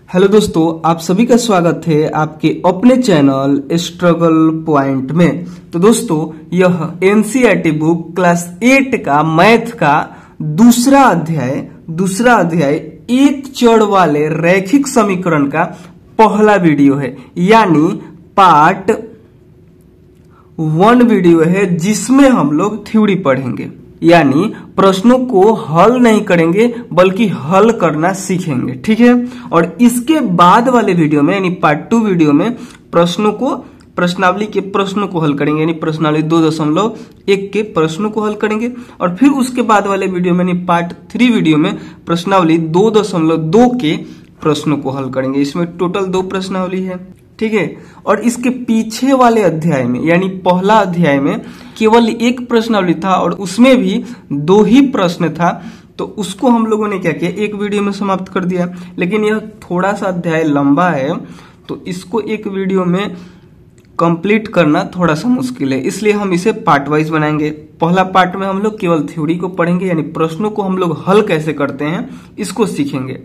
Hello दोस्तों, आप सभी का स्वागत है आपके अपने चैनल स्ट्रगल पॉइंट में। तो दोस्तों, यह एनसीईआरटी बुक क्लास 8 का मैथ का दूसरा अध्याय एक चर वाले रैखिक समीकरण का पहला वीडियो है, यानी पार्ट 1 वीडियो है, जिसमें हम लोग थ्योरी पढ़ेंगे, यानी प्रश्नों को हल नहीं करेंगे बल्कि हल करना सीखेंगे। ठीक है। और इसके बाद वाले वीडियो में यानी पार्ट 2 वीडियो में प्रश्नावली के प्रश्नों को हल करेंगे, यानी प्रश्नावली 2.1 के प्रश्नों को हल करेंगे। और फिर उसके बाद वाले वीडियो में यानी पार्ट 3 वीडियो में प्रश्नावली 2.2 के प्रश्नों को हल करेंगे। इसमें टोटल 2 प्रश्नावली है। ठीक है। और इसके पीछे वाले अध्याय में यानी पहला अध्याय में केवल एक प्रश्नावली था और उसमें भी 2 ही प्रश्न था, तो उसको हम लोगों ने क्या किया, एक वीडियो में समाप्त कर दिया। लेकिन यह थोड़ा सा अध्याय लंबा है, तो इसको एक वीडियो में कंप्लीट करना थोड़ा सा मुश्किल है, इसलिए हम इसे पार्ट वाइज बनाएंगे। पहला पार्ट में हम लोग केवल थ्योरी को पढ़ेंगे, यानी प्रश्नों को हम लोग हल कैसे करते हैं इसको सीखेंगे।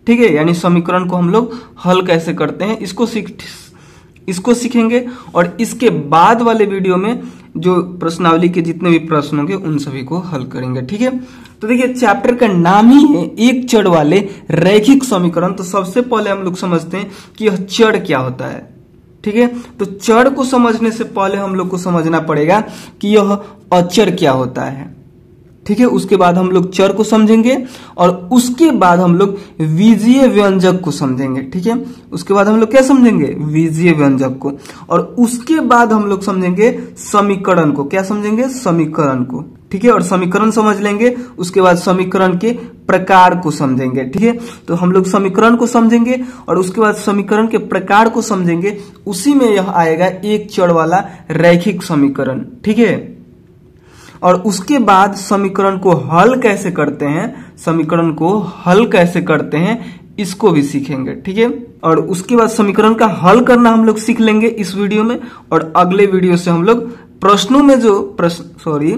ठीक है। यानी समीकरण को हम लोग हल कैसे करते हैं इसको सीखेंगे। और इसके बाद वाले वीडियो में जो प्रश्नावली के जितने भी प्रश्न होंगे उन सभी को हल करेंगे। ठीक है। तो देखिए, चैप्टर का नाम ही है एक चर वाले रैखिक समीकरण। तो सबसे पहले हम लोग समझते हैं कि यह चर क्या होता है। ठीक है। तो चर को समझने से पहले हम लोग को समझना पड़ेगा कि यह अचर क्या होता है। ठीक है। उसके बाद हम लोग चर को समझेंगे और उसके बाद हम लोग बीजीय व्यंजक को समझेंगे। ठीक है। उसके बाद हम लोग क्या समझेंगे, बीजीय व्यंजक को। और उसके बाद हम लोग समझेंगे समीकरण को। क्या समझेंगे, समीकरण को। ठीक है। और समीकरण समझ लेंगे, उसके बाद समीकरण के प्रकार को समझेंगे। ठीक है। तो हम लोग समीकरण को समझेंगे और उसके बाद समीकरण के प्रकार को समझेंगे। उसी में यह आएगा एक चर वाला रैखिक समीकरण। ठीक है। और उसके बाद समीकरण को हल कैसे करते हैं, इसको भी सीखेंगे। ठीक है। और उसके बाद समीकरण का हल करना हम लोग सीख लेंगे इस वीडियो में। और अगले वीडियो से हम लोग प्रश्नों में जो प्रश्नावली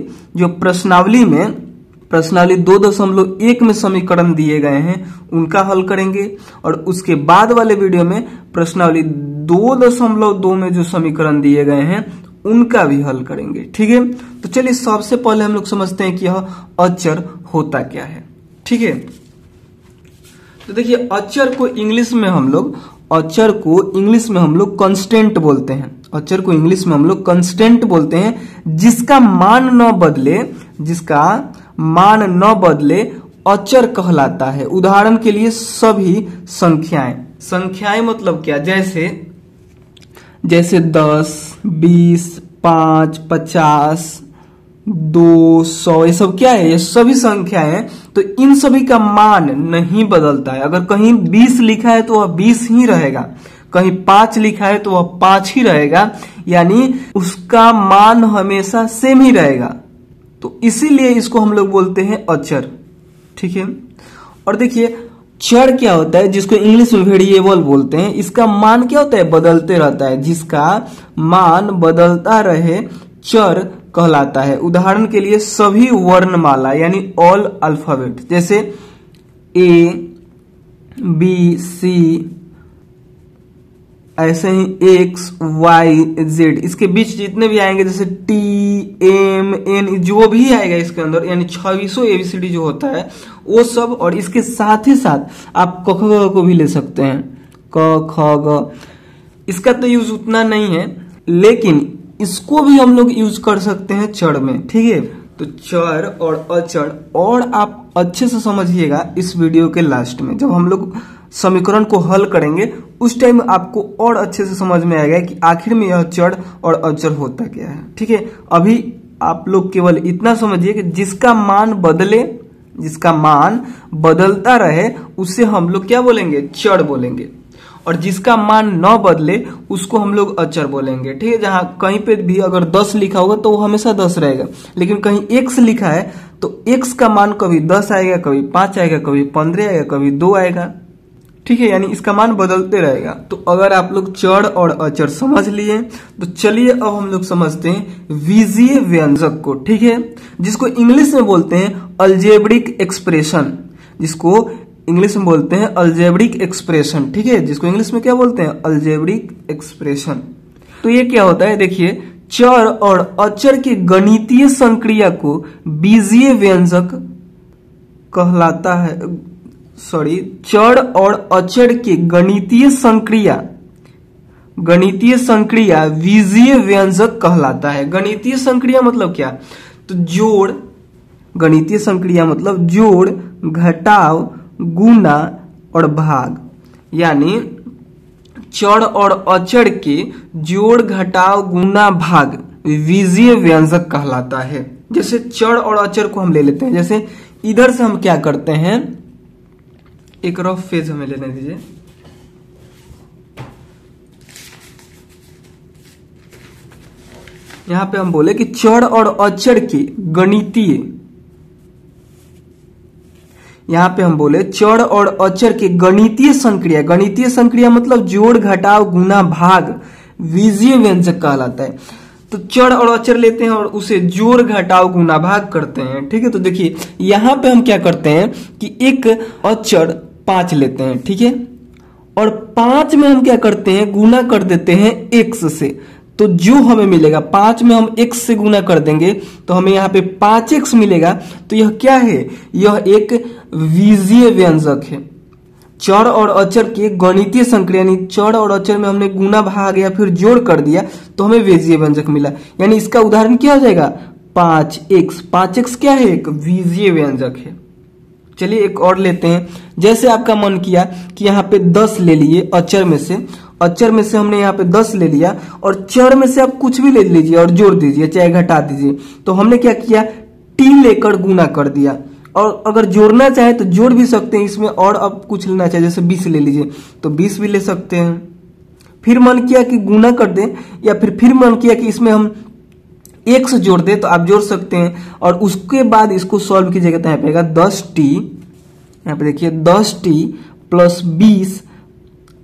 2.1 में समीकरण दिए गए हैं उनका हल करेंगे। और उसके बाद वाले वीडियो में प्रश्नावली 2.2 में जो समीकरण दिए गए हैं उनका भी हल करेंगे। ठीक है। तो चलिए, सबसे पहले हम लोग समझते हैं कि यह अचर होता क्या है। ठीक है। तो देखिए, अचर को इंग्लिश में हम लोग कांस्टेंट बोलते हैं। अचर को इंग्लिश में हम लोग कांस्टेंट बोलते हैं, जिसका मान न बदले अचर कहलाता है। उदाहरण के लिए सभी संख्याएं मतलब क्या, जैसे 10, 20, 5, 50, 2, 100, ये सब क्या है, ये सभी संख्याएं हैं। तो इन सभी का मान नहीं बदलता है। अगर कहीं 20 लिखा है तो वह 20 ही रहेगा, कहीं 5 लिखा है तो वह 5 ही रहेगा, यानी उसका मान हमेशा सेम ही रहेगा। तो इसीलिए इसको हम लोग बोलते हैं अचर। ठीक है। और देखिए, चर क्या होता है, जिसको इंग्लिश में वेरिएबल बोलते हैं, इसका मान क्या होता है, बदलते रहता है। जिसका मान बदलता रहे चर कहलाता है। उदाहरण के लिए सभी वर्णमाला यानी ऑल अल्फाबेट, जैसे A, B, C, ऐसे ही X, Y, Z, इसके बीच जितने भी आएंगे, जैसे T, M, N, जो भी आएगा इसके अंदर, यानी 26 ABCD जो होता है वो सब। और इसके साथ ही साथ आप क ख ग को भी ले सकते हैं, क ख ग। इसका तो यूज उतना नहीं है, लेकिन इसको भी हम लोग यूज कर सकते हैं चर में। ठीक है। तो चर और अचर, और आप अच्छे से समझिएगा इस वीडियो के लास्ट में, जब हम लोग समीकरण को हल करेंगे उस टाइम आपको और अच्छे से समझ में आएगा कि आखिर में यह चर और अचर होता क्या है। ठीक है। अभी आप लोग केवल इतना समझिए कि जिसका मान बदलता रहे उसे हम लोग क्या बोलेंगे, चर बोलेंगे। और जिसका मान न बदले उसको हम लोग अचर बोलेंगे। ठीक है। जहां कहीं पे भी अगर 10 लिखा होगा तो वो हमेशा 10 रहेगा, लेकिन कहीं x लिखा है तो x का मान कभी 10 आएगा, कभी 5 आएगा, कभी 15 आएगा, कभी 2 आएगा। ठीक है। यानी इसका मान बदलते रहेगा। तो अगर आप लोग चर और अचर समझ लिए, तो चलिए अब हम लोग समझते हैं बीजीय व्यंजक को। ठीक है। जिसको इंग्लिश में बोलते हैं अलजेब्रिक एक्सप्रेशन, जिसको इंग्लिश में बोलते हैं अलजेब्रिक एक्सप्रेशन, ठीक है, जिसको इंग्लिश में क्या बोलते हैं, अलजेब्रिक एक्सप्रेशन। तो ये क्या होता है, देखिए चर और अचर की गणितीय संक्रिया को बीजीय व्यंजक कहलाता है। चर और अचर की गणितीय संक्रिया बीजीय व्यंजक कहलाता है। गणितीय संक्रिया मतलब क्या, तो जोड़, गणितीय संक्रिया मतलब जोड़, घटाव, गुना और भाग, यानी चर और अचर के जोड़, घटाव, गुना, भाग बीजीय व्यंजक कहलाता है। जैसे चर और अचर को हम ले लेते हैं, जैसे इधर से हम क्या करते हैं, एक रफ पेज हमें लेने दीजिए। यहां पे हम बोले कि चर और अचर की गणितीय, यहां पे हम बोले चर और अचर की गणितीय संक्रिया मतलब जोड़, घटाव, गुना, भाग बीजीय व्यंजक कहलाता है। तो चर और अचर लेते हैं और उसे जोड़, घटाव, गुना, भाग करते हैं, ठीक है। तो देखिए यहां पे हम क्या करते हैं कि एक अचर 5 लेते हैं, ठीक है, और 5 में हम क्या करते हैं, गुना कर देते हैं x से। तो जो हमें मिलेगा 5 में हम x से गुना कर देंगे तो हमें यहाँ पे 5x मिलेगा। तो यह क्या है, यह एक बीजीय व्यंजक है। चर और अचर के गणितीय संक्रिया, यानी चर और अचर में हमने गुना, भाग या फिर जोड़ कर दिया तो हमें बीजीय व्यंजक मिला। यानी इसका उदाहरण क्या हो जाएगा, 5x। 5x क्या है, एक बीजीय व्यंजक है। चलिए एक और लेते हैं, जैसे आपका मन किया कि यहाँ पे 10 ले लिए अचर में से हमने यहाँ पे 10 ले लिया, और चर में से आप कुछ भी ले लीजिए और जोड़ दीजिए चाहे घटा दीजिए। तो हमने क्या किया, t लेकर गुना कर दिया, और अगर जोड़ना चाहे तो जोड़ भी सकते हैं इसमें, और अब कुछ लेना चाहे जैसे 20 ले लीजिए तो 20 भी ले सकते हैं। फिर मन किया कि गुना कर दें, या फिर मन किया कि इसमें हम x जोड़ दे तो आप जोड़ सकते हैं, और उसके बाद इसको सॉल्व कीजिएगा तो यहाँ पे आएगा 10t, यहाँ पे देखिए 10t प्लस 20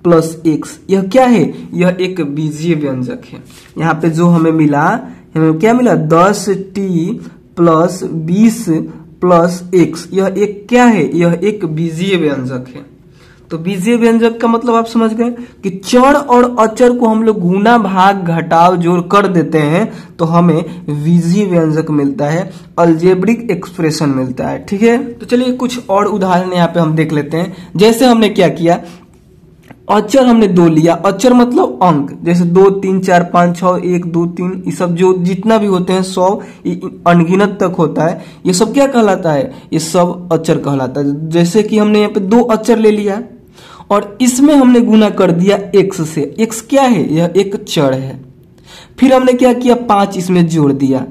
प्लस x। यह क्या है, यह एक बीजीय व्यंजक है। यहाँ पे जो हमें मिला, हमें क्या मिला, 10t प्लस 20 प्लस x। यह एक क्या है, यह एक बीजीय व्यंजक है। तो बीजीय व्यंजक का मतलब आप समझ गए कि चर और अचर को हम लोग गुना, भाग, घटाव, जोड़ कर देते हैं तो हमें बीजीय व्यंजक मिलता है, अलजेब्रिक एक्सप्रेशन मिलता है, ठीक है। तो चलिए कुछ और उदाहरण यहाँ पे हम देख लेते हैं। जैसे हमने क्या किया, अचर हमने 2 लिया, अचर मतलब अंक, जैसे 2, 3, 4, 5, 6, 1, 2, 3, ये सब जो जितना भी होते हैं 100 अनगिनत तक होता है, ये सब क्या कहलाता है, ये सब अचर कहलाता है। जैसे कि हमने यहाँ पे 2 अचर ले लिया और इसमें हमने गुना कर दिया x से। x क्या है, यह एक चर है। फिर हमने क्या किया, 5 इसमें जोड़ दिया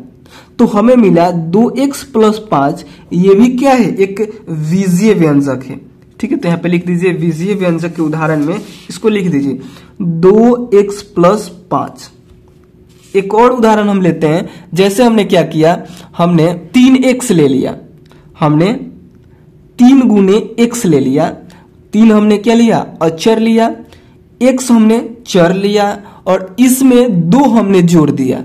तो हमें मिला 2x प्लस 5। ये भी क्या है, एक बीजीय व्यंजक है, ठीक है। तो यहाँ पे लिख दीजिए बीजीय व्यंजक के उदाहरण में इसको लिख दीजिए 2x प्लस 5। एक और उदाहरण हम लेते हैं, जैसे हमने क्या किया, हमने 3x ले लिया, हमने 3 गुने x ले लिया। 3 हमने क्या लिया, अचर लिया, x हमने चर लिया, और इसमें 2 हमने जोड़ दिया,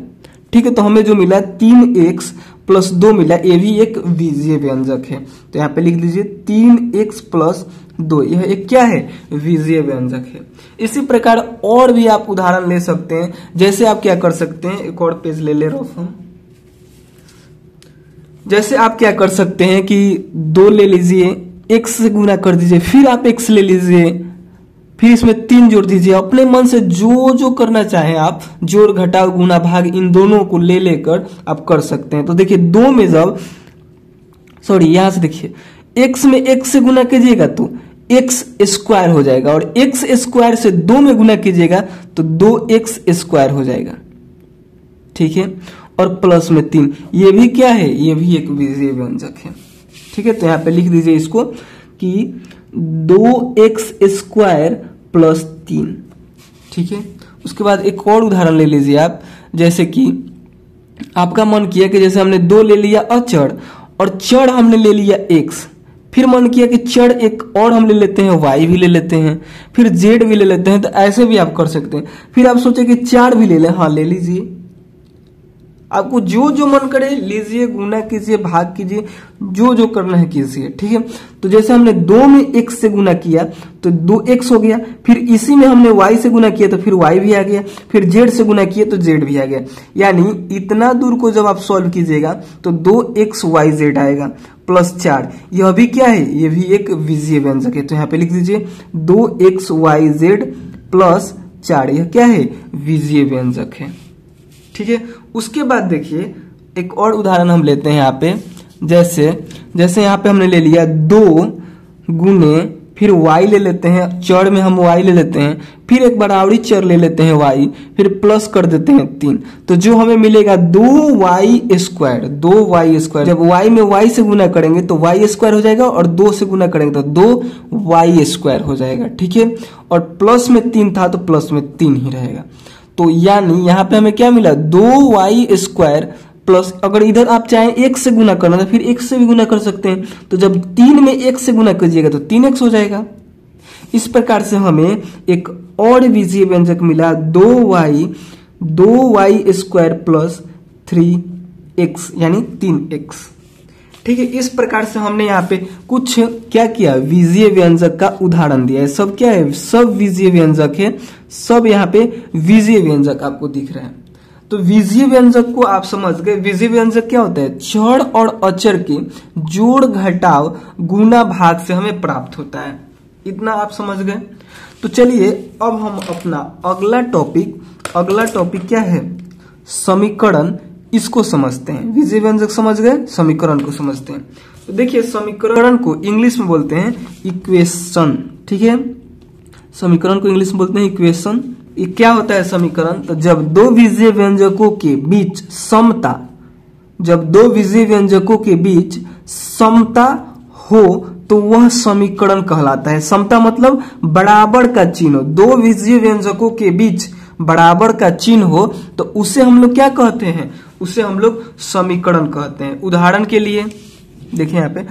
ठीक है। तो हमें जो मिला 3x प्लस 2 मिला, ये भी एक बीजीय व्यंजक है। तो यहाँ पे लिख दीजिए 3x प्लस 2, यह एक क्या है, बीजीय व्यंजक है। इसी प्रकार और भी आप उदाहरण ले सकते हैं। जैसे आप क्या कर सकते हैं, एक और पेज ले ले रफ हम। जैसे आप क्या कर सकते हैं कि 2 ले लीजिए, x से गुना कर दीजिए, फिर आप x ले लीजिए, फिर इसमें 3 जोड़ दीजिए। अपने मन से जो जो करना चाहे आप, जोड़, घटाव, गुना, भाग, इन दोनों को ले लेकर आप कर सकते हैं। तो देखिए 2 में जब यहां से देखिए x में x से गुना कीजिएगा तो x स्क्वायर हो जाएगा, और x स्क्वायर से 2 में गुना कीजिएगा तो 2x स्क्वायर हो जाएगा, ठीक है। और प्लस में 3, ये भी क्या है, ये भी एक बीजीय व्यंजक है, ठीक है। तो यहाँ पे लिख दीजिए इसको कि 2x स्क्वायर प्लस 3, ठीक है। उसके बाद एक और उदाहरण ले लीजिए आप। जैसे कि आपका मन किया कि जैसे हमने 2 ले लिया अचर, और चर हमने ले लिया x, फिर मन किया कि चर एक और हम ले लेते हैं, y भी ले लेते हैं, फिर z भी ले लेते हैं। तो ऐसे भी आप कर सकते हैं। फिर आप सोचे कि 4 भी ले लें, हाँ ले लीजिए, आपको जो जो मन करे लीजिए, गुना कीजिए, भाग कीजिए, जो जो करना है कीजिए, ठीक है। तो जैसे हमने 2 में x से गुना किया तो 2x हो गया, फिर इसी में हमने y से गुना किया तो फिर y भी आ गया, फिर z से गुना किया तो z भी आ गया। यानी इतना दूर को जब आप सॉल्व कीजिएगा तो 2xyz आएगा प्लस 4। यह भी क्या है, ये भी एक बीजीय व्यंजक है। तो यहाँ पे लिख दीजिए 2xyz प्लस 4, यह क्या है, बीजीय व्यंजक है, ठीक है। उसके बाद देखिए एक और उदाहरण हम लेते हैं यहाँ पे, जैसे यहाँ पे हमने ले लिया 2 गुने, फिर y ले लेते हैं, चर में हम y ले लेते हैं, फिर एक बराबरी चर ले लेते हैं y, फिर प्लस कर देते हैं 3, तो जो हमें मिलेगा 2y स्क्वायर। 2y स्क्वायर जब y में y से गुना करेंगे तो y स्क्वायर हो जाएगा, और 2 से गुना करेंगे तो 2y स्क्वायर हो जाएगा, ठीक है। और प्लस में 3 था तो प्लस में 3 ही रहेगा। तो यानी यहाँ पे हमें क्या मिला, 2y स्क्वायर प्लस, अगर इधर आप चाहें 1 से गुना करना तो फिर 1 से भी गुना कर सकते हैं। तो जब 3 में 1 से गुना कीजिएगा तो 3x हो जाएगा। इस प्रकार से हमें एक और बीजीय व्यंजक मिला 2y स्क्वायर प्लस 3x यानी 3x, ठीक है। इस प्रकार से हमने यहाँ पे कुछ क्या किया, बीजीय व्यंजक का उदाहरण दिया है। सब क्या है, सब बीजीय व्यंजक है, सब यहाँ पे बीजीय व्यंजक आपको दिख रहा है। तो बीजीय व्यंजक को आप समझ गए। बीजीय व्यंजक क्या होता है, चर और अचर के जोड़ घटाव गुना भाग से हमें प्राप्त होता है, इतना आप समझ गए। तो चलिए अब हम अपना अगला टॉपिक क्या है, समीकरण, इसको समझते हैं। बीजीय व्यंजक समझ गए, समीकरण को समझते हैं। तो देखिए समीकरण को इंग्लिश में बोलते हैं इक्वेशन, ठीक है। समीकरण को इंग्लिश में बोलते हैं इक्वेशन। ये क्या होता है समीकरण, तो जब दो बीजीय व्यंजकों के बीच समता हो तो वह समीकरण कहलाता है। समता मतलब बराबर का चिन्ह हो, दो बीजीय व्यंजकों के बीच बराबर का चिन्ह हो तो उसे हम लोग क्या कहते हैं, उसे हम लोग समीकरण कहते हैं। उदाहरण के लिए देखिए यहाँ पे,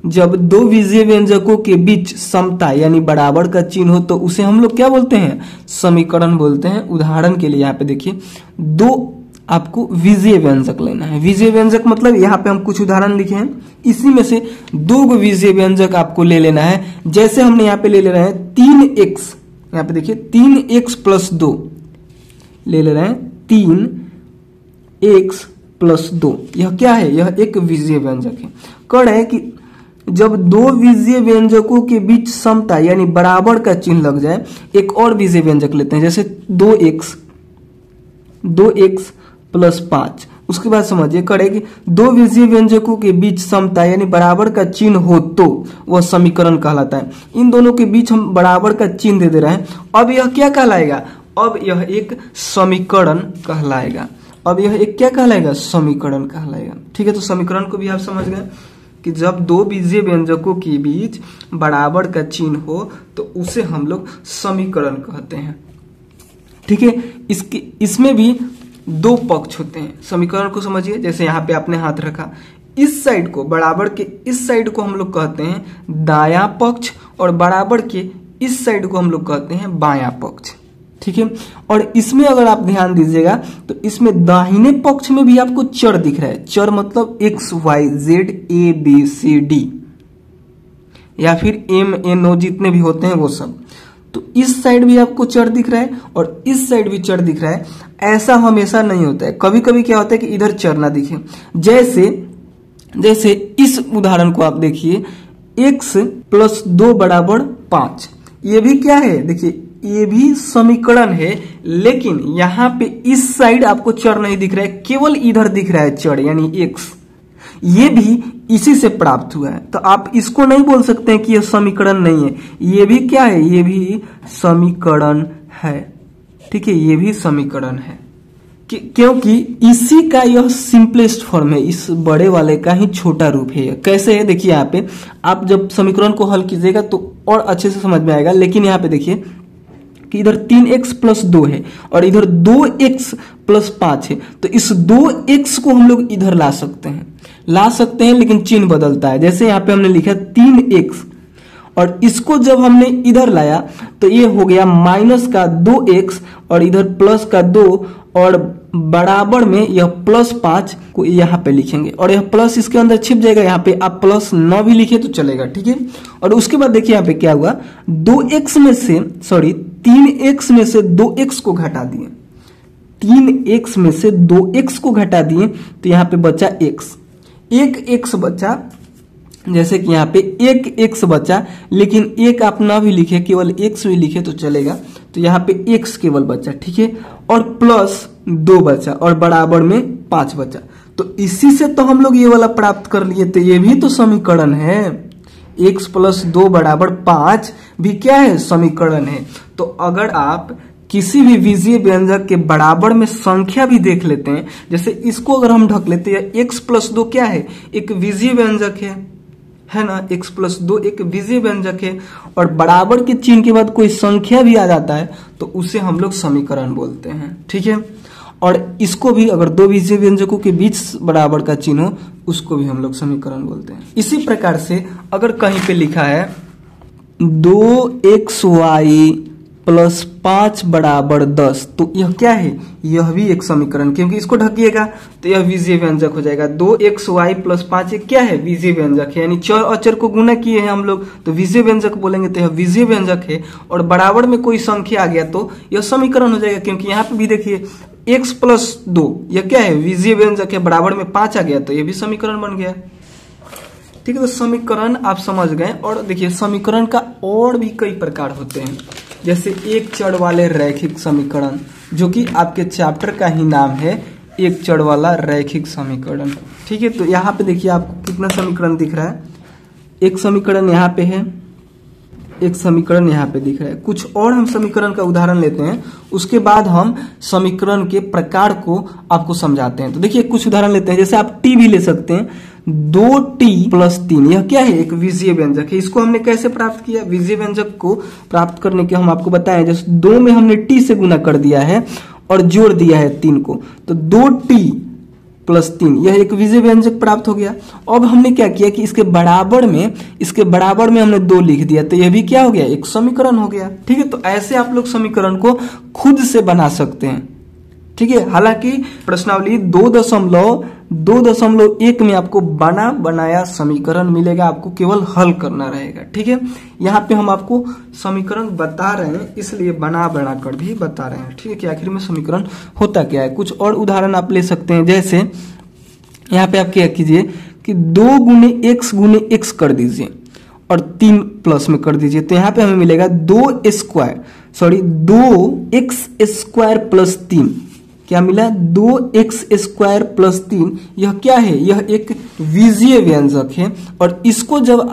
जब दो बीजीय व्यंजकों के बीच समता यानी बराबर का चिन्ह हो तो उसे हम लोग क्या बोलते हैं, समीकरण बोलते हैं। उदाहरण के लिए यहाँ पे देखिए, दो आपको बीजीय व्यंजक लेना है। बीजीय व्यंजक मतलब यहाँ पे हम कुछ उदाहरण लिखे हैं, इसी में से दो गो बीजीय व्यंजक आपको ले लेना है। जैसे हमने यहाँ पे ले रहे हैं 3x, यहाँ पे देखिए 3x प्लस 2 ले रहे हैं, 3x प्लस 2, यह क्या है, यह एक बीजीय व्यंजक है। कह रहे हैं कि जब दो बीजीय व्यंजकों के बीच समता यानी बराबर का चिन्ह लग जाए, एक और बीजीय व्यंजक लेते हैं, जैसे 2x प्लस 5। उसके बाद समझिए, कह रहे कि दो बीजीय व्यंजकों के बीच समता यानी बराबर का चिन्ह हो तो वह समीकरण कहलाता है। इन दोनों के बीच हम बराबर का चिन्ह दे रहे हैं। अब यह क्या कहलाएगा, अब यह एक समीकरण कहलाएगा। अब यह एक क्या कहलाएगा, समीकरण कहलाएगा, ठीक है। तो समीकरण को भी आप समझ गए कि जब दो बीजीय व्यंजकों के बीच बराबर का चिन्ह हो तो उसे हम लोग समीकरण कहते हैं, ठीक है। इसमें भी दो पक्ष होते हैं। समीकरण को समझिए, जैसे यहाँ पे आपने हाथ रखा, इस साइड को, बराबर के इस साइड को हम लोग कहते हैं दायां पक्ष, और बराबर के इस साइड को हम लोग कहते हैं बायां पक्ष, ठीक है। और इसमें अगर आप ध्यान दीजिएगा तो इसमें दाहिने पक्ष में भी आपको चर दिख रहा है। चर मतलब x y z a b c d या फिर m n o जितने भी होते हैं वो सब। तो इस साइड भी आपको चर दिख रहा है और इस साइड भी चर दिख रहा है। ऐसा हमेशा नहीं होता है, कभी कभी क्या होता है कि इधर चर ना दिखे। जैसे इस उदाहरण को आप देखिए, x प्लस 2 बराबर 5, ये भी क्या है, देखिए ये भी समीकरण है, लेकिन यहाँ पे इस साइड आपको चर नहीं दिख रहा है, केवल इधर दिख रहा है चर यानी x। ये भी इसी से प्राप्त हुआ है, तो आप इसको नहीं बोल सकते हैं कि यह समीकरण नहीं है। ये भी क्या है, ये भी समीकरण है, ठीक है, ये भी समीकरण है, क्योंकि इसी का यह सिंपलेस्ट फॉर्म है, इस बड़े वाले का ही छोटा रूप है। कैसे है, देखिए यहाँ पे आप जब समीकरण को हल कीजिएगा तो और अच्छे से समझ में आएगा। लेकिन यहाँ पे देखिए कि इधर 3x प्लस 2 है और इधर 2x प्लस 5 है, तो इस 2x को हम लोग इधर ला सकते हैं, लेकिन चिन्ह बदलता है। जैसे यहाँ पे हमने लिखा 3x और इसको जब हमने इधर लाया तो ये हो गया माइनस का 2x और इधर प्लस का 2 और बराबर में यह +5 को यहाँ पे लिखेंगे और यह प्लस इसके अंदर छिप जाएगा, यहाँ पे आप प्लस न भी लिखे तो चलेगा, ठीक है। और उसके बाद देखिए यहाँ पे क्या हुआ, 3x में से 2x को घटा दिए, 3x में से 2x को घटा दिए तो यहाँ पे बचा x, एक x बचा, जैसे कि यहाँ पे एक x बचा, लेकिन एक आप ना भी लिखे, केवल x भी लिखे तो चलेगा, तो यहाँ पे x केवल बचा, ठीक है। और +2 बचा और बराबर में 5 बचा, तो इसी से तो हम लोग ये वाला प्राप्त कर लिए, तो ये भी तो समीकरण है, x + 2 = 5 भी क्या है, समीकरण है। तो अगर आप किसी भी विजीय व्यंजक के बराबर में संख्या भी देख लेते हैं, जैसे इसको अगर हम ढक लेते हैं, x + 2 क्या है, एक विजीय व्यंजक है ना, x + 2 एक विजीय व्यंजक है, और बराबर के चिन्ह के बाद कोई संख्या भी आ जाता है तो उसे हम लोग समीकरण बोलते हैं, ठीक है। और इसको भी अगर दो विजीय व्यंजकों के बीच बराबर का चिन्ह हो, उसको भी हम लोग समीकरण बोलते हैं। इसी प्रकार से अगर कहीं पे लिखा है 2xy + 5 = 10, तो यह क्या है, यह भी एक समीकरण, क्योंकि इसको ढकिएगा तो यह विजीय व्यंजक हो जाएगा। 2xy + 5 क्या है, विजीय व्यंजक है, यानी चर अचर को गुणा किए हैं हम लोग तो विजीय व्यंजक बोलेंगे, तो यह विजीय व्यंजक है। और बराबर में कोई संख्या आ गया तो यह समीकरण हो जाएगा, क्योंकि यहाँ पे भी देखिए x + 2 यह क्या है, विजीय व्यंजक है, बराबर में 5 आ गया तो यह भी समीकरण बन गया, ठीक है। तो समीकरण आप समझ गए। और देखिए समीकरण का और भी कई प्रकार होते हैं, जैसे एक चर वाले रैखिक समीकरण, जो कि आपके चैप्टर का ही नाम है, एक चर वाला रैखिक समीकरण, ठीक है। तो यहाँ पे देखिए आपको कितना समीकरण दिख रहा है, एक समीकरण यहाँ पे है, एक समीकरण यहाँ पे दिख रहा है। कुछ और हम समीकरण का उदाहरण लेते हैं, उसके बाद हम समीकरण के प्रकार को आपको समझाते हैं। तो देखिए कुछ उदाहरण लेते हैं, जैसे आप टी भी ले सकते हैं, 2t + 3 यह क्या है, एक विजीय व्यंजक है। इसको हमने कैसे प्राप्त किया, विजीय व्यंजक को प्राप्त करने के हम आपको बताएं, जैसे 2 में हमने t से गुना कर दिया है और जोड़ दिया है 3 को, तो 2t + 3 यह एक विजीय व्यंजक प्राप्त हो गया। अब हमने क्या किया कि इसके बराबर में हमने 2 लिख दिया, तो यह भी क्या हो गया, एक समीकरण हो गया, ठीक है। तो ऐसे आप लोग समीकरण को खुद से बना सकते हैं, ठीक है। हालांकि प्रश्नावली 2.1 में आपको बनाया समीकरण मिलेगा, आपको केवल हल करना रहेगा, ठीक है। यहाँ पे हम आपको समीकरण बता रहे हैं, इसलिए बना कर भी बता रहे हैं, ठीक है, कि आखिर में समीकरण होता क्या है। कुछ और उदाहरण आप ले सकते हैं, जैसे यहाँ पे आप क्या कीजिए कि 2 × x कर दीजिए और 3 प्लस में कर दीजिए, तो यहाँ पे हमें मिलेगा 2x² + 3, क्या मिला, 2x² + 3, यह क्या है, यह एक विजीय व्यंजक है। और इसको जब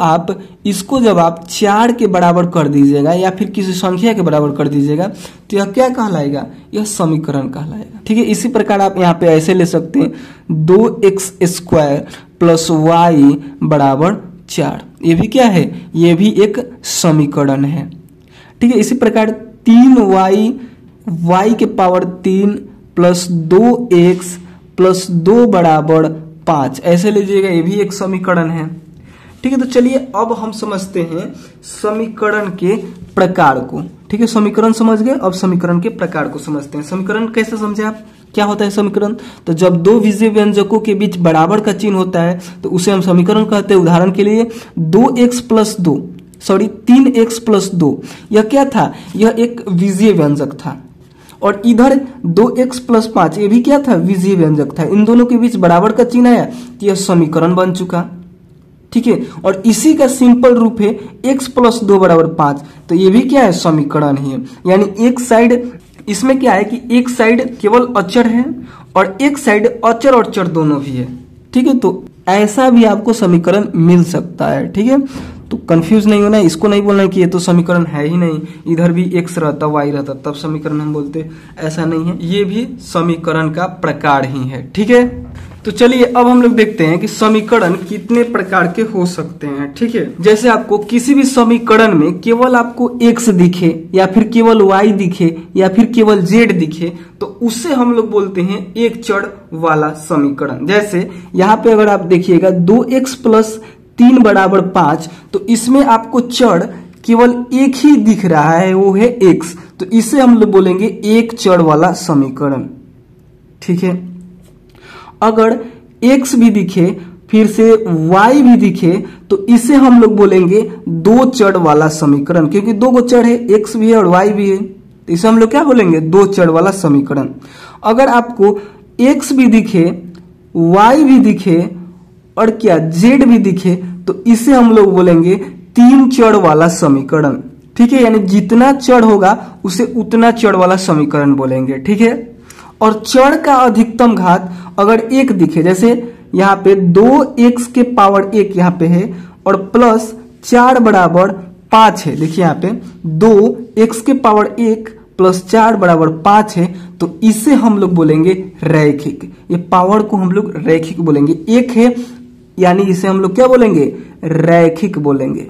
आप 4 के बराबर कर दीजिएगा या फिर किसी संख्या के बराबर कर दीजिएगा तो यह क्या कहलाएगा, यह समीकरण कहलाएगा, ठीक है। इसी प्रकार आप यहाँ पे ऐसे ले सकते हैं, 2x² + y = 4, ये भी क्या है, ये भी एक समीकरण है, ठीक है। इसी प्रकार 3y y³ 3 + 2x + 2 = 5 ऐसे लीजिएगा, ये भी एक समीकरण है, ठीक है। तो चलिए अब हम समझते हैं समीकरण के प्रकार को, ठीक है। समीकरण समझ गए, अब समीकरण के प्रकार को समझते हैं। समीकरण कैसे समझे आप, क्या होता है समीकरण, तो जब दो विजीय व्यंजकों के बीच बराबर का चिन्ह होता है तो उसे हम समीकरण कहते हैं। उदाहरण के लिए 3x + 2 यह क्या था, यह एक विजीय व्यंजक था, और इधर 2x + 5 ये भी क्या था, विजीय व्यंजक था। इन दोनों के बीच बराबर का चिन्ह आया तो यह समीकरण बन चुका, ठीक है। और इसी का सिंपल रूप है x + 2 = 5, तो ये भी क्या है, समीकरण ही है। यानी एक साइड, इसमें क्या है कि एक साइड केवल अचर है और एक साइड अचर और चर दोनों भी है, ठीक है। तो ऐसा भी आपको समीकरण मिल सकता है, ठीक है। तो कंफ्यूज नहीं होना है, इसको नहीं बोलना है कि ये तो समीकरण है ही नहीं, इधर भी x रहता y रहता तब समीकरण हम बोलते, ऐसा नहीं है, ये भी समीकरण का प्रकार ही है, ठीक है। तो चलिए अब हम लोग देखते हैं कि समीकरण कितने प्रकार के हो सकते हैं, ठीक है। जैसे आपको किसी भी समीकरण में केवल आपको x दिखे या फिर केवल y दिखे या फिर केवल z दिखे तो उससे हम लोग बोलते हैं एक चर वाला समीकरण। जैसे यहाँ पे अगर आप देखिएगा 2x + 3 = 5, तो इसमें आपको चर केवल एक ही दिख रहा है, वो है x, तो इसे हम लोग बोलेंगे एक चर वाला समीकरण, ठीक है। अगर x भी दिखे फिर से y भी दिखे तो इसे हम लोग बोलेंगे दो चर वाला समीकरण, क्योंकि दो गो चर है, x भी है और y भी है, तो इसे हम लोग क्या बोलेंगे, दो चर वाला समीकरण। अगर आपको x भी दिखे y भी दिखे और क्या z भी दिखे तो इसे हम लोग बोलेंगे तीन चर वाला समीकरण, ठीक है। यानी जितना चर होगा उसे उतना चर वाला समीकरण बोलेंगे, ठीक है। और चर का अधिकतम घात अगर एक दिखे, जैसे यहाँ पे 2x के पावर 1 यहाँ पे है और प्लस 4 बराबर 5 है, देखिए यहाँ पे 2x के पावर 1 प्लस 4 बराबर 5 है, तो इसे हम लोग बोलेंगे रैखिक। ये पावर को हम लोग रैखिक बोलेंगे, एक है यानी इसे हम लोग क्या बोलेंगे, रैखिक बोलेंगे।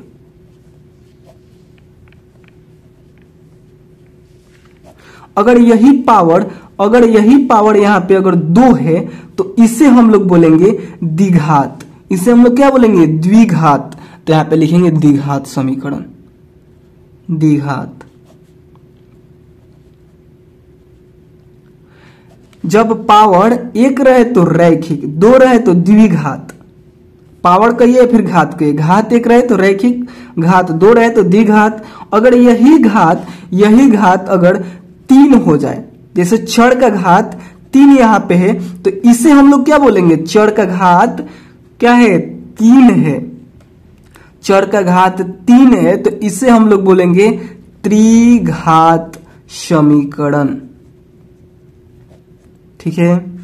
अगर यही पावर यहाँ पे अगर 2 है तो इसे हम लोग बोलेंगे द्विघात, इसे हम लोग क्या बोलेंगे, द्विघात। तो यहाँ पे लिखेंगे द्विघात समीकरण, द्विघात। जब पावर 1 रहे तो रैखिक, 2 रहे तो द्विघात। पावर कहिए फिर घात कहिए, घात 1 रहे तो रैखिक, घात 2 रहे तो द्विघात। अगर यही घात अगर 3 हो जाए, जैसे चर का घात 3 यहाँ पे है तो इसे हम लोग क्या बोलेंगे, चर का घात क्या है, 3 है, चर का घात 3 है तो इसे हम लोग बोलेंगे त्रिघात समीकरण, ठीक है।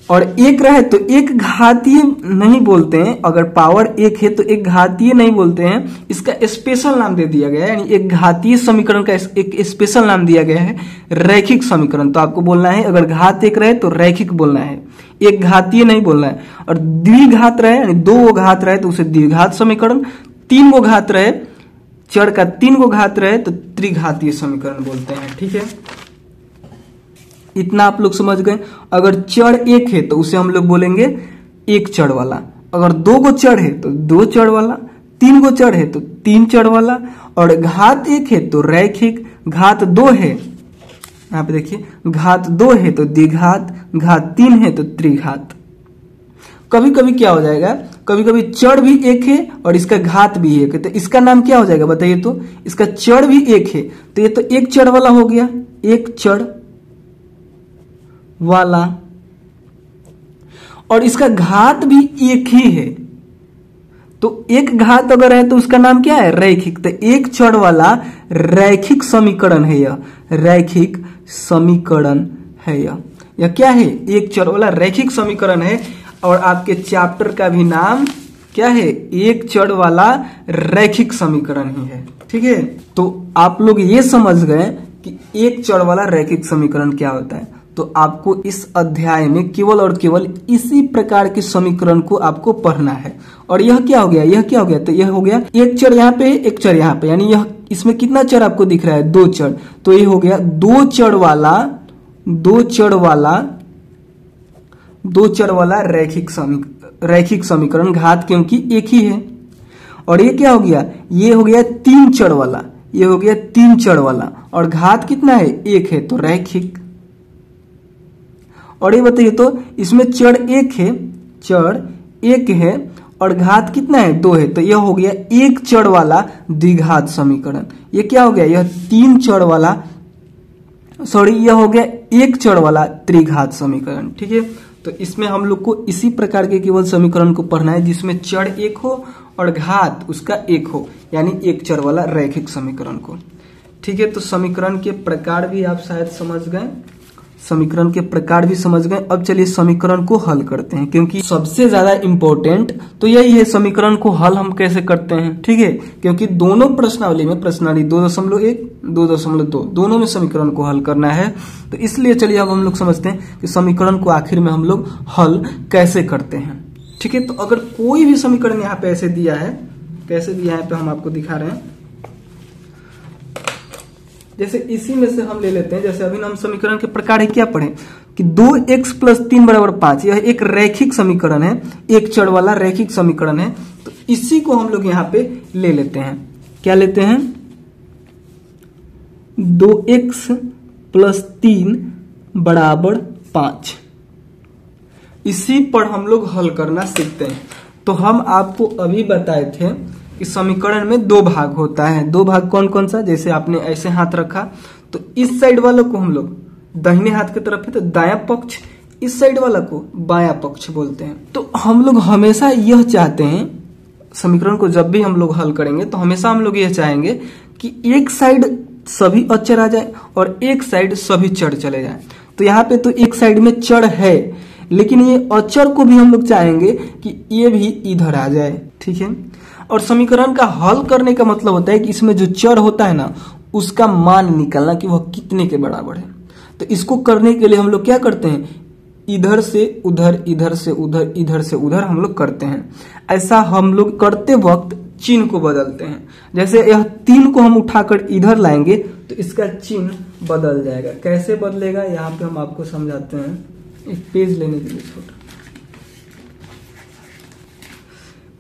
और एक रहे तो एक घातीय नहीं बोलते हैं, अगर पावर 1 है तो एक घातीय नहीं बोलते हैं, इसका स्पेशल नाम दे दिया गया है, यानी एक घातीय समीकरण का एक स्पेशल नाम दिया गया है रैखिक समीकरण। तो आपको बोलना है अगर घात 1 रहे तो रैखिक बोलना है, एक घातीय नहीं बोलना है। और द्विघात रहे यानी 2 घात रहे तो उसे द्विघात समीकरण, 3 गो घात रहे, चर का 3 गो घात रहे तो त्रिघातीय समीकरण बोलते हैं, ठीक है। इतना आप लोग समझ गए। अगर चर 1 है तो उसे हम लोग बोलेंगे एक चर वाला, अगर 2 गो चर है तो 2 चर वाला, 3 गो चर है तो 3 चर वाला, और घात 1 है तो रैखिक, घात 2 है, यहाँ पे देखिए घात 2 है तो द्विघात, घात 3 है तो त्रिघात। कभी कभी क्या हो जाएगा, कभी कभी चर भी 1 है और इसका घात भी 1 है, तो इसका नाम क्या हो जाएगा बताइए, तो इसका चर भी 1 है तो ये तो एक चर वाला हो गया, एक चर वाला, और इसका घात भी 1 ही है, तो एक घात अगर है तो उसका नाम क्या है, रैखिक। तो एक चर वाला रैखिक समीकरण है, यह रैखिक समीकरण है, यह क्या है, एक चर वाला रैखिक समीकरण है। और आपके चैप्टर का भी नाम क्या है, एक चर वाला रैखिक समीकरण ही है, ठीक है। तो आप लोग ये समझ गए कि एक चर वाला रैखिक समीकरण क्या होता है। तो आपको इस अध्याय में केवल और केवल इसी प्रकार के समीकरण को आपको पढ़ना है। और यह क्या हो गया, यह क्या हो गया, तो यह हो गया एक चर यहाँ पे, एक चर यहाँ पे, यानी यह इसमें कितना चर आपको दिख रहा है, 2 चर, तो ये हो गया दो चर वाला रैखिक समीकरण, घात क्योंकि एक ही है। और ये क्या हो गया, ये हो गया 3 चर वाला, ये हो गया 3 चर वाला, और घात कितना है, 1 है तो रैखिक। और ये बताइए तो इसमें चर 1 है और घात कितना है, 2 है, तो यह हो गया एक चर वाला द्विघात समीकरण। ये क्या हो गया, यह 3 चर वाला, यह हो गया एक चर वाला त्रिघात समीकरण, ठीक है। तो इसमें हम लोग को इसी प्रकार के केवल समीकरण को पढ़ना है जिसमें चर 1 हो और घात उसका 1 हो, यानी एक चर वाला रैखिक समीकरण को, ठीक है। तो समीकरण के प्रकार भी आप शायद समझ गए, समीकरण के प्रकार भी समझ गए। अब चलिए समीकरण को हल करते हैं, क्योंकि सबसे ज्यादा इंपॉर्टेंट तो यही है समीकरण को हल हम कैसे करते हैं, ठीक है। क्योंकि दोनों प्रश्नावली में, प्रश्नावली 2.1, 2.2 दोनों में समीकरण को हल करना है। तो इसलिए चलिए अब हम लोग समझते हैं कि समीकरण को आखिर में हम लोग हल कैसे करते हैं, ठीक है। तो अगर कोई भी समीकरण यहाँ पे ऐसे दिया है, कैसे दिया है, यहाँ पे हम आपको दिखा रहे हैं, जैसे इसी में से हम ले लेते हैं, जैसे अभी हम समीकरण के प्रकार है क्या पढ़े कि 2x + 3 = 5, यह एक रैखिक समीकरण है, एक चर वाला रैखिक समीकरण है। तो इसी को हम लोग यहाँ पे ले लेते हैं, क्या लेते हैं, 2x + 3 = 5। इसी पर हम लोग हल करना सीखते हैं। तो हम आपको अभी बताए थे कि समीकरण में 2 भाग होता है। 2 भाग कौन कौन सा? जैसे आपने ऐसे हाथ रखा तो इस साइड वालों को हम लोग दाहिने हाथ की तरफ है तो दायां पक्ष, इस साइड वाला को बायां पक्ष बोलते हैं। तो हम लोग हमेशा यह चाहते हैं, समीकरण को जब भी हम लोग हल करेंगे तो हमेशा हम लोग यह चाहेंगे कि एक साइड सभी अचर आ जाए और एक साइड सभी चर चले जाए। तो यहाँ पे तो एक साइड में चर है, लेकिन ये अचर को भी हम लोग चाहेंगे कि ये भी इधर आ जाए, ठीक है। और समीकरण का हल करने का मतलब होता है कि इसमें जो चर होता है ना उसका मान निकालना कि वह कितने के बराबर है। तो इसको करने के लिए हम लोग क्या करते हैं, इधर से उधर, इधर से उधर, इधर से उधर हम लोग करते हैं। ऐसा हम लोग करते वक्त चिन्ह को बदलते हैं। जैसे यह 3 को हम उठाकर इधर लाएंगे तो इसका चिन्ह बदल जाएगा। कैसे बदलेगा यहाँ पे हम आपको समझाते हैं। एक पेज लेने के लिए छोटा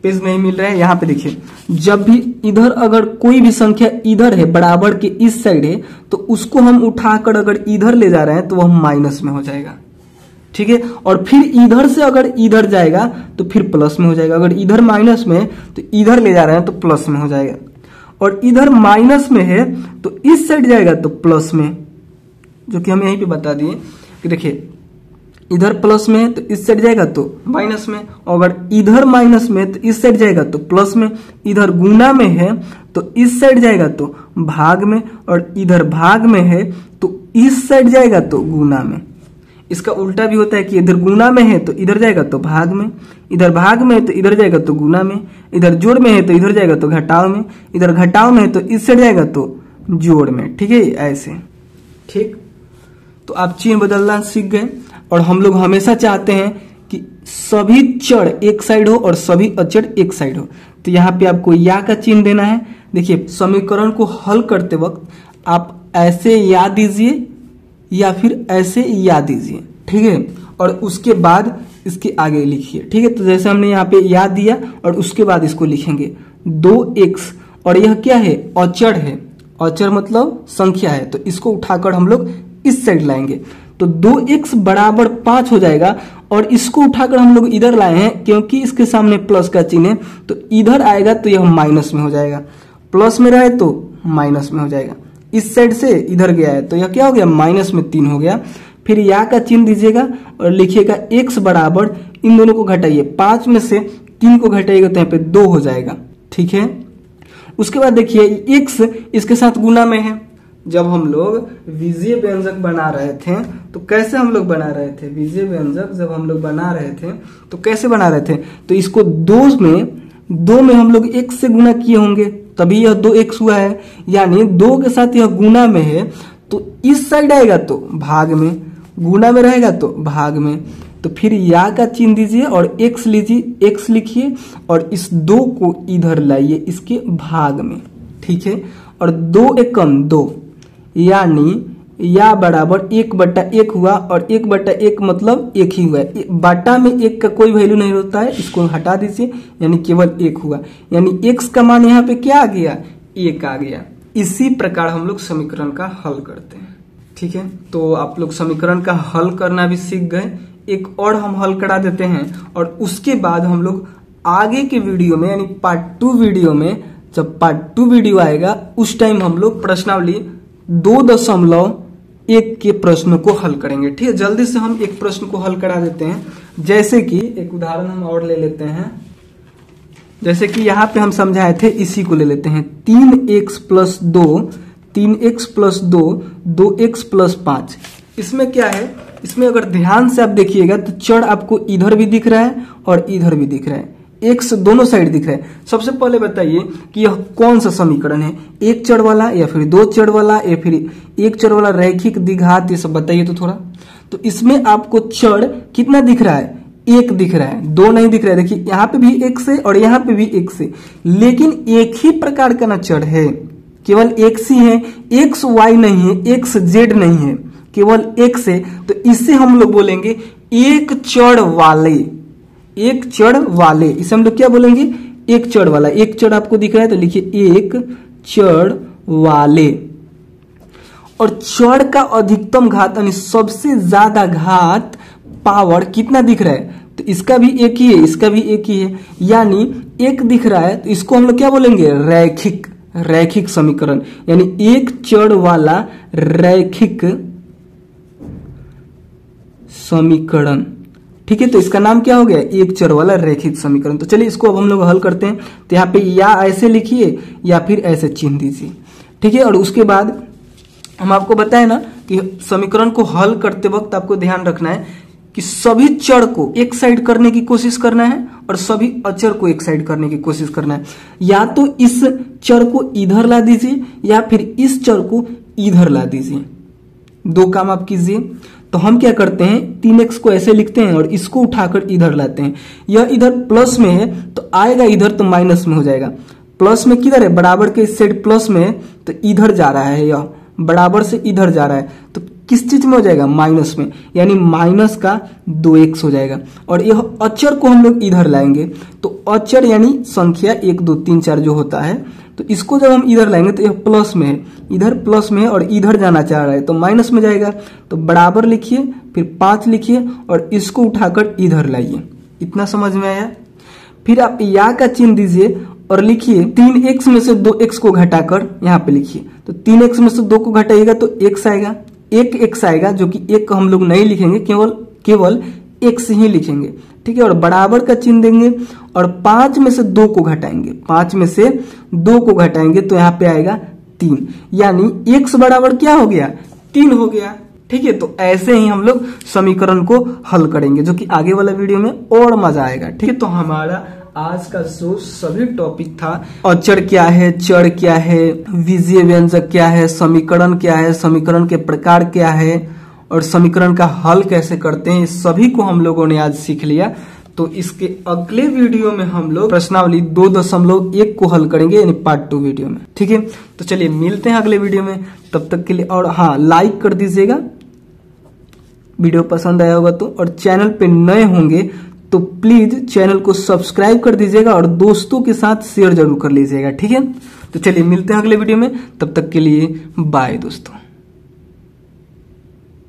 पेज नहीं मिल रहा है, यहाँ पे देखिए, जब भी इधर अगर कोई भी संख्या इधर है बराबर के इस साइड है तो उसको हम उठाकर अगर इधर ले जा रहे हैं तो वह माइनस में हो जाएगा, ठीक है। और फिर इधर से अगर इधर जाएगा तो फिर प्लस में हो जाएगा। अगर इधर माइनस में है तो इधर ले जा रहे हैं तो प्लस में हो जाएगा। और इधर माइनस में है तो इस साइड जाएगा तो प्लस में, जो कि हम यहीं पे बता दिए कि देखिए इधर प्लस में है तो इस साइड जाएगा तो माइनस में, और अगर इधर माइनस में है तो इस साइड जाएगा तो प्लस में। इधर गुना में है तो इस साइड जाएगा तो भाग में, और इधर भाग में है तो इस साइड जाएगा तो गुना में। इसका उल्टा भी होता है कि इधर गुना में है तो इधर जाएगा तो भाग में, इधर भाग में है तो इधर जाएगा तो गुना में, इधर जोड़ में है तो इधर जाएगा तो घटाव में, इधर घटाव में है तो इस साइड जाएगा तो जोड़ में, ठीक है। ऐसे, ठीक। तो आप चिन्ह बदलना सीख गए। और हम लोग हमेशा चाहते हैं कि सभी चर एक साइड हो और सभी अचर एक साइड हो। तो यहाँ पे आपको या का चिन्ह देना है। देखिए समीकरण को हल करते वक्त आप ऐसे या दीजिए या फिर ऐसे या दीजिए, ठीक है। और उसके बाद इसके आगे लिखिए, ठीक है। तो जैसे हमने यहाँ पे या दिया और उसके बाद इसको लिखेंगे 2x, और यह क्या है, अचर है। अचर मतलब संख्या है, तो इसको उठाकर हम लोग इस साइड लाएंगे तो 2x बराबर 5 हो जाएगा। और इसको उठाकर हम लोग इधर लाए हैं क्योंकि इसके सामने प्लस का चिन्ह है, तो इधर आएगा तो यह माइनस में हो जाएगा। प्लस में रहे तो माइनस में हो जाएगा। इस साइड से इधर गया है तो यह क्या हो गया, माइनस में 3 हो गया। फिर या का चिन्ह दीजिएगा और लिखिएगा x बराबर, इन दोनों को घटाइए, 5 में से 3 को घटाइएगा तो यहाँ पे 2 हो जाएगा, ठीक है। उसके बाद देखिए x इसके साथ गुना में है। जब हम लोग बीजीय व्यंजक बना रहे थे तो कैसे हम लोग बना रहे थे, बीजीय व्यंजक जब हम लोग बना रहे थे तो कैसे बना रहे थे, तो इसको 2 में हम लोग x से गुना किए होंगे तभी यह 2x हुआ है। यानी 2 के साथ यह गुना में है तो इस साइड आएगा तो भाग में, गुना में रहेगा तो भाग में। तो फिर या का चिन्ह दीजिए और x लीजिए, x लिखिए और इस 2 को इधर लाइए इसके भाग में, ठीक है। और 2 एकम 2, यानी या बराबर 1/1 हुआ, और 1/1 मतलब 1 ही हुआ है। बाटा में 1 का कोई वैल्यू नहीं होता है, इसको हटा दीजिए, यानी केवल 1 हुआ। यानी x का मान यहाँ पे क्या आ गया, 1 आ गया। इसी प्रकार हम लोग समीकरण का हल करते हैं, ठीक है। तो आप लोग समीकरण का हल करना भी सीख गए। एक और हम हल करा देते हैं और उसके बाद हम लोग आगे के वीडियो में यानी पार्ट 2 वीडियो में, जब पार्ट 2 वीडियो आएगा उस टाइम हम लोग प्रश्नावली 2.1 के प्रश्न को हल करेंगे, ठीक है। जल्दी से हम एक प्रश्न को हल करा देते हैं। जैसे कि एक उदाहरण हम और ले लेते हैं। जैसे कि यहाँ पे हम समझाए थे, इसी को ले लेते हैं। 3x + 2, 3x + 2, 2x + 5। इसमें क्या है, इसमें अगर ध्यान से आप देखिएगा तो चर आपको इधर भी दिख रहा है और इधर भी दिख रहा है, x दोनों साइड दिख रहा है। सबसे पहले बताइए कि यह कौन सा समीकरण है, एक चर वाला या फिर 2 चर वाला या फिर एक चर वाला, रैखिक, द्विघात, ये सब बताइए तो थोड़ा। तो इसमें आपको चर कितना दिख रहा है, 1 दिख रहा है, 2 नहीं दिख रहा है। देखिए यहाँ पे भी 1 से और यहाँ पे भी 1 से, लेकिन एक ही प्रकार का ना चर है, केवल x ही है, x y नहीं है, x z नहीं है, केवल x है। तो इससे हम लोग बोलेंगे एक चर वाले, एक चर वाले। इसे हम लोग क्या बोलेंगे, एक चर वाला। एक चर आपको दिख रहा है तो लिखिए एक चर वाले। और चर का अधिकतम घात यानी सबसे ज्यादा घात पावर कितना दिख रहा है, तो इसका भी एक ही है, इसका भी एक ही है, यानी एक दिख रहा है, तो इसको हम लोग क्या बोलेंगे, रैखिक समीकरण, यानी एक चर वाला रैखिक समीकरण। ठीक है, तो इसका नाम क्या हो गया, एक चर वाला रैखिक समीकरण। तो चलिए इसको अब हम लोग हल करते हैं। तो यहाँ पे या ऐसे लिखिए या फिर ऐसे चिन्ह दीजिए। ठीक है, और उसके बाद हम आपको बताए ना कि समीकरण को हल करते वक्त आपको ध्यान रखना है कि सभी चर को एक साइड करने की कोशिश करना है और सभी अचर को एक साइड करने की कोशिश करना है। या तो इस चर को इधर ला दीजिए या फिर इस चर को इधर ला दीजिए, दो काम आप कीजिए। तो हम क्या करते हैं, 3x को ऐसे लिखते हैं और इसको उठाकर इधर लाते हैं। यह इधर प्लस में है तो आएगा इधर तो माइनस में हो जाएगा। प्लस में किधर है, बराबर के इस साइड प्लस में है तो इधर जा रहा है, यह बराबर से इधर जा रहा है तो किस चीज में हो जाएगा, माइनस में, यानी माइनस का 2x हो जाएगा। और यह अचर को हम लोग इधर लाएंगे तो अचर यानी संख्या 1 2 3 4 जो होता है, तो इसको जब हम इधर लाएंगे तो यह प्लस में है, इधर प्लस में है और इधर जाना चाह रहा है तो माइनस में जाएगा। तो बराबर लिखिए फिर 5 लिखिए और इसको उठाकर इधर लाइए। इतना समझ में आया। फिर आप या का चिन्ह दीजिए और लिखिए 3x में से 2x को घटाकर यहाँ पे लिखिए। तो 3x में से 2 को घटाइएगा तो x आएगा, एक x आएगा, जो कि एक हम लोग नहीं लिखेंगे, केवल x ही लिखेंगे। ठीक है, और बराबर का चिन्ह देंगे और 5 में से 2 को घटाएंगे, 5 में से 2 को घटाएंगे तो यहाँ पे आएगा 3, यानी x बराबर क्या हो गया, 3 हो गया। ठीक है, तो ऐसे ही हम लोग समीकरण को हल करेंगे, जो कि आगे वाला वीडियो में और मजा आएगा। ठीक है, तो हमारा आज का शो सभी टॉपिक था, अचर क्या है, चर क्या है, बीजीय व्यंजक क्या है, समीकरण क्या है, समीकरण के प्रकार क्या है और समीकरण का हल कैसे करते हैं, सभी को हम लोगों ने आज सीख लिया। तो इसके अगले वीडियो में हम लोग प्रश्नावली 2.1 को हल करेंगे, यानी पार्ट 2 वीडियो में। ठीक है, तो चलिए मिलते हैं अगले वीडियो में, तब तक के लिए। और हाँ, लाइक कर दीजिएगा वीडियो पसंद आया होगा तो, और चैनल पे नए होंगे तो प्लीज चैनल को सब्सक्राइब कर दीजिएगा और दोस्तों के साथ शेयर जरूर कर लीजिएगा। ठीक है, तो चलिए मिलते हैं अगले वीडियो में, तब तक के लिए बाय दोस्तों।